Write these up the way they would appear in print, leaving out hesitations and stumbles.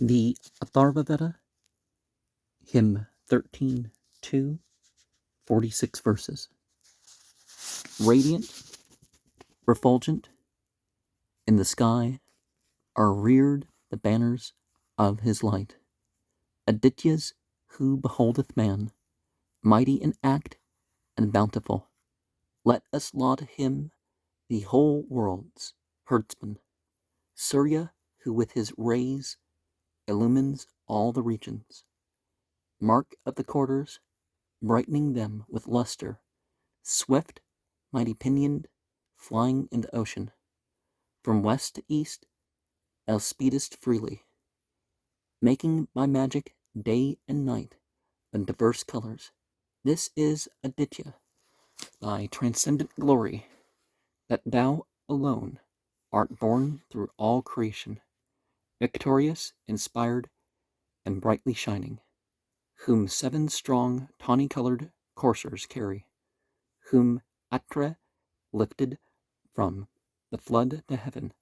The Atharvaveda, hymn 13:2, 46 verses. Radiant, refulgent, in the sky are reared the banners of his light. Adityas who beholdeth man, mighty in act and bountiful. Let us laud him, the whole world's herdsman. Surya who with his rays illumines all the regions. Mark of the quarters, brightening them with luster. Swift, mighty pinioned, flying in the ocean. From west to east, thou speedest freely, making by magic day and night in diverse colors. This is Aditya, thy transcendent glory, that thou alone art born through all creation, victorious, inspired, and brightly shining, whom 7 strong tawny-colored coursers carry, whom Atra lifted from the flood to heaven.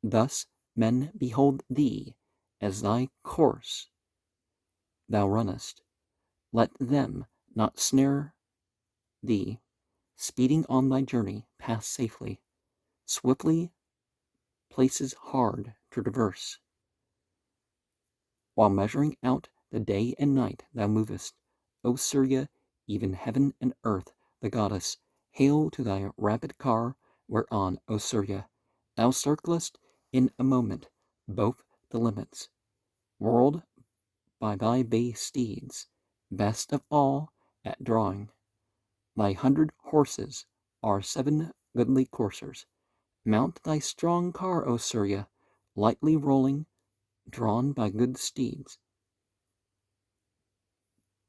Thus men behold thee as thy course thou runnest. Let them not snare thee, speeding on thy journey, pass safely, swiftly places hard to traverse. While measuring out the day and night thou movest, O Surya, even heaven and earth, the goddess, hail to thy rapid car, whereon, O Surya, thou circlest in a moment both the limits, whirled by thy bay steeds, best of all at drawing. Thy 100 horses are 7 goodly coursers. Mount thy strong car, O Surya, lightly rolling, drawn by good steeds.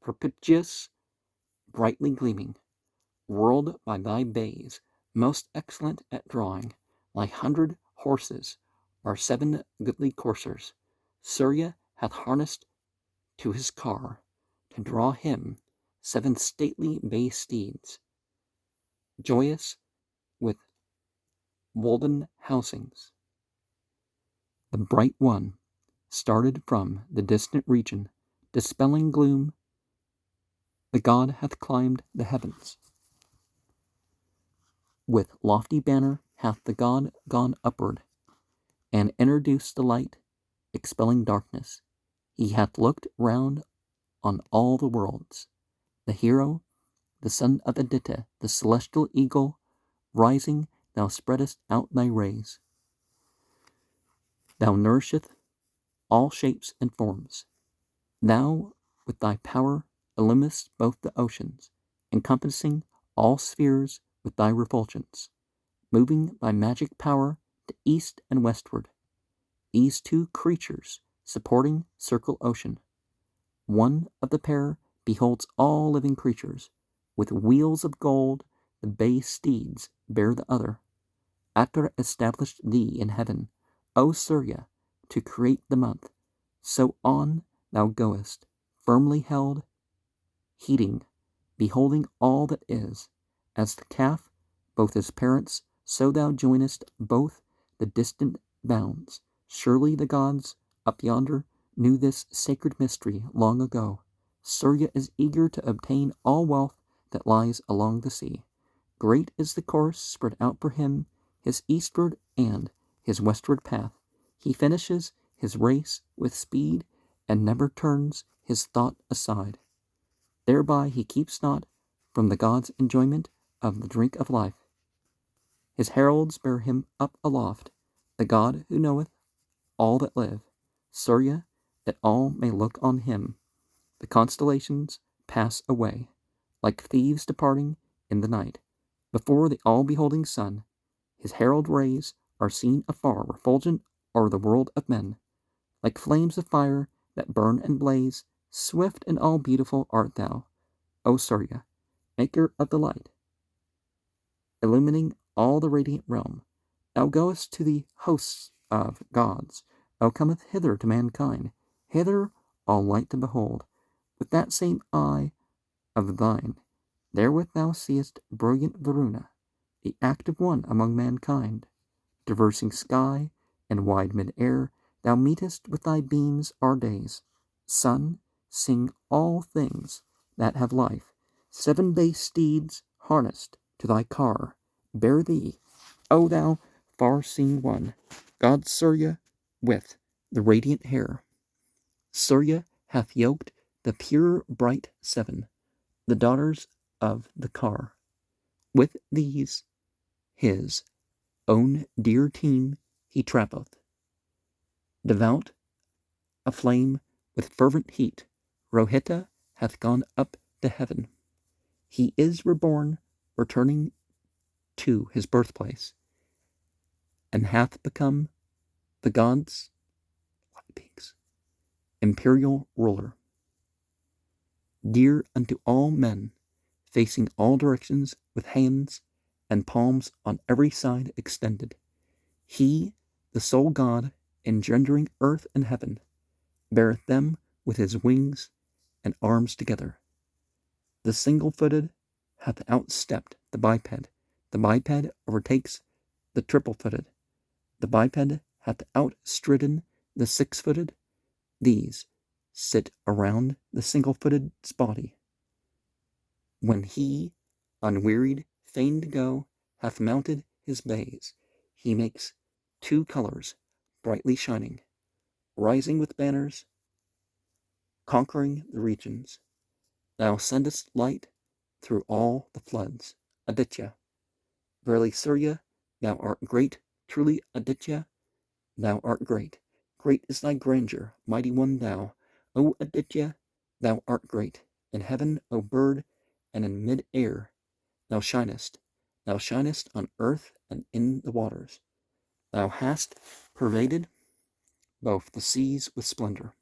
Propitious, brightly gleaming, whirled by thy bays, most excellent at drawing. Thy 100 horses are 7 goodly coursers. Surya hath harnessed to his car, to draw him 7 stately bay steeds, joyous with wolden housings. The bright one started from the distant region, dispelling gloom. The god hath climbed the heavens. With lofty banner hath the god gone upward, and introduced the light, expelling darkness. He hath looked round on all the worlds. The hero, the son of Aditya, the celestial eagle, rising, thou spreadest out thy rays. Thou nourisheth all shapes and forms. Thou, with thy power, illuminest both the oceans, encompassing all spheres with thy refulgence, moving by magic power to east and westward. These 2 creatures supporting circle ocean. One of the pair beholds all living creatures. With wheels of gold the bay steeds bear the other. Atra established thee in heaven, O Surya, to create the month. So on thou goest, firmly held, heeding, beholding all that is. As the calf both his parents, so thou joinest both the distant bounds. Surely the gods up yonder knew this sacred mystery long ago. Surya is eager to obtain all wealth that lies along the sea. Great is the course spread out for him, his eastward and his westward path. He finishes his race with speed and never turns his thought aside. Thereby he keeps not from the god's enjoyment of the drink of life. His heralds bear him up aloft, the god who knoweth all that live. Surya, that all may look on him. The constellations pass away, like thieves departing in the night. Before the all-beholding sun, his herald rays are seen afar, refulgent o'er the world of men. Like flames of fire that burn and blaze, swift and all-beautiful art thou, O Surya, maker of the light, illumining all the radiant realm. Thou goest to the hosts of gods. Thou cometh hither to mankind, hither all light to behold. With that same eye of thine, therewith thou seest brilliant Varuna, the active one among mankind, traversing sky and wide mid-air, Thou meetest with thy beams our days. Sun, sing all things that have life. 7 base steeds harnessed to thy car bear thee, O thou far-seeing one, God Surya with the radiant hair. Surya hath yoked the pure bright 7, the daughters of the car. With these his own dear team he trappeth. Devout, aflame with fervent heat, Rohita hath gone up to heaven. He is reborn, returning to his birthplace, and hath become the gods' imperial ruler. Dear unto all men, facing all directions with hands and palms on every side extended, he, the sole God, engendering earth and heaven, beareth them with his wings and arms together. The single-footed hath outstepped the biped overtakes the triple-footed. The biped hath outstridden the 6-footed. These sit around the single-footed's body. When he, unwearied, fain to go, hath mounted his bays, he makes 2 colors brightly shining, rising with banners, conquering the regions. Thou sendest light through all the floods, Aditya. Verily, Surya, thou art great, truly, Aditya, thou art great. Great is thy grandeur, mighty one thou, O Aditya, thou art great. In heaven, O bird, and in mid-air thou shinest on earth and in the waters. Thou hast pervaded both the seas with splendor.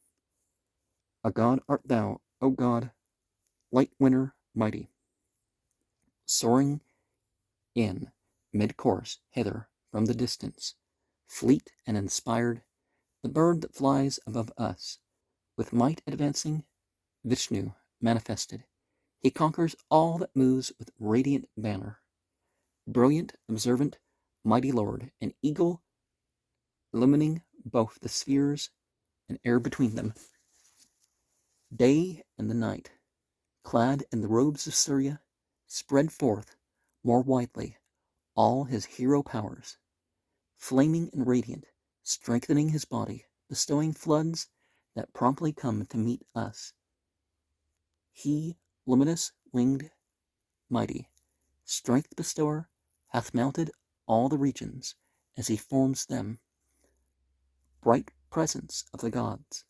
A god art thou, O God, light winner, mighty, soaring in mid-course hither from the distance, fleet and inspired, the bird that flies above us, with might advancing, Vishnu manifested. He conquers all that moves with radiant banner. Brilliant, observant, mighty Lord, an eagle illumining both the spheres and air between them. Day and the night, clad in the robes of Surya, spread forth more widely all his hero powers, flaming and radiant, strengthening his body, bestowing floods that promptly come to meet us. He, luminous, winged, mighty, strength bestower, hath mounted all the regions as he forms them, bright presence of the gods.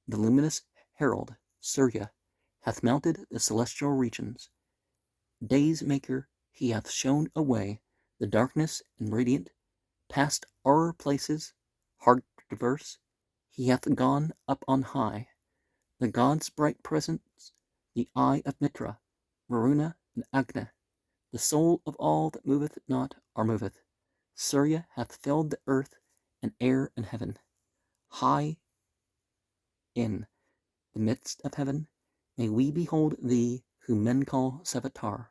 The luminous herald, Surya, hath mounted the celestial regions. Day's maker, he hath shown a way, the darkness and radiant, past our places, hard to traverse. He hath gone up on high. The gods' bright presence, the eye of Mitra, Varuna, and Agna, the soul of all that moveth not or moveth. Surya hath filled the earth and air and heaven. High in the midst of heaven, may we behold thee whom men call Savitar,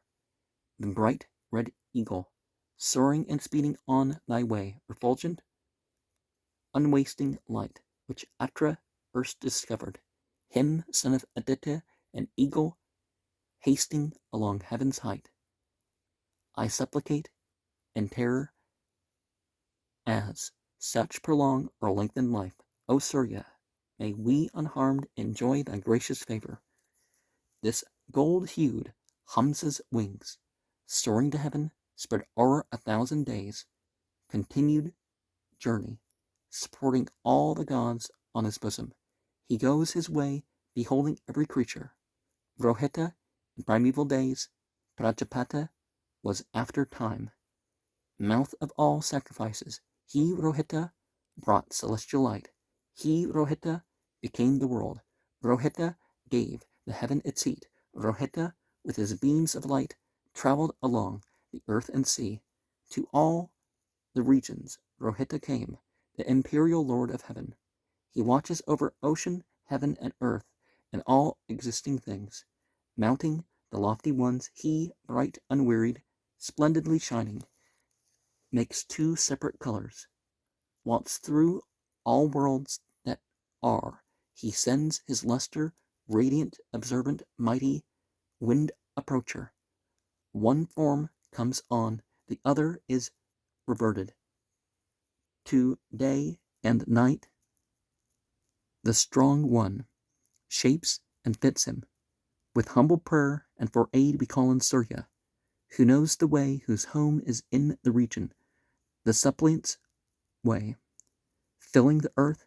the bright red eagle, soaring and speeding on thy way, refulgent, unwasting light, which Atra erst discovered. Him, son of Aditya, an eagle, hasting along heaven's height. I supplicate in terror as such prolong or lengthen life. O Surya, may we unharmed enjoy thy gracious favor. This gold-hued Hamsa's wings, soaring to heaven, spread o'er 1,000 days, continued journey, supporting all the gods on his bosom. He goes his way, beholding every creature. Rohita, in primeval days, Prajapata was after time, mouth of all sacrifices. He, Rohita, brought celestial light. He, Rohita, became the world. Rohita gave the heaven its heat. Rohita, with his beams of light, traveled along the earth and sea. To all the regions Rohita came, the imperial lord of heaven. He watches over ocean, heaven, and earth, and all existing things. Mounting the lofty ones, he, bright, unwearied, splendidly shining, makes 2 separate colors, whilst through all worlds that are. He sends his luster, radiant, observant, mighty, wind approacher. One form comes on, the other is reverted. To day and night, the strong one shapes and fits him. With humble prayer and for aid we call on Surya, who knows the way, whose home is in the region, the suppliant's way. Filling the earth,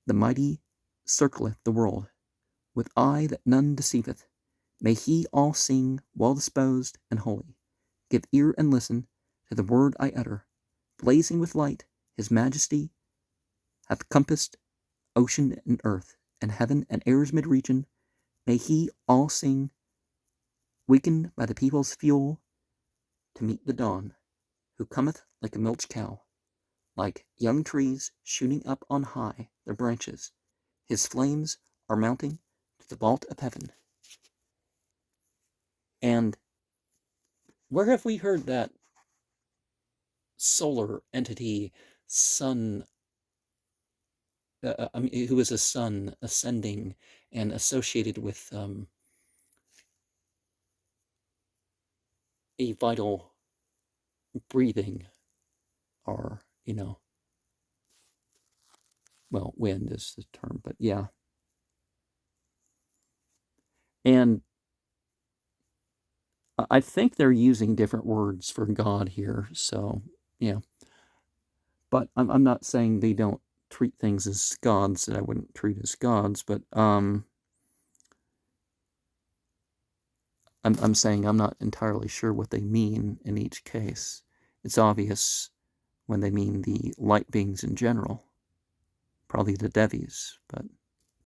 the mighty circleth the world, with eye that none deceiveth. May he all sing, well disposed and holy. Give ear and listen to the word I utter. Blazing with light, his majesty hath compassed ocean and earth, and heaven and air's mid-region. May he all sing, wakened by the people's fuel, to meet the dawn, who cometh like a milch cow, like young trees shooting up on high their branches. His flames are mounting to the vault of heaven. And where have we heard that solar entity, sun, who is a sun ascending and associated with a vital breathing, or, well, wind is the term, but yeah. And I think they're using different words for God here, so, yeah. But I'm not saying they don't treat things as gods that I wouldn't treat as gods, but I'm saying I'm not entirely sure what they mean in each case. It's obvious when they mean the light beings in general, probably the Devis, but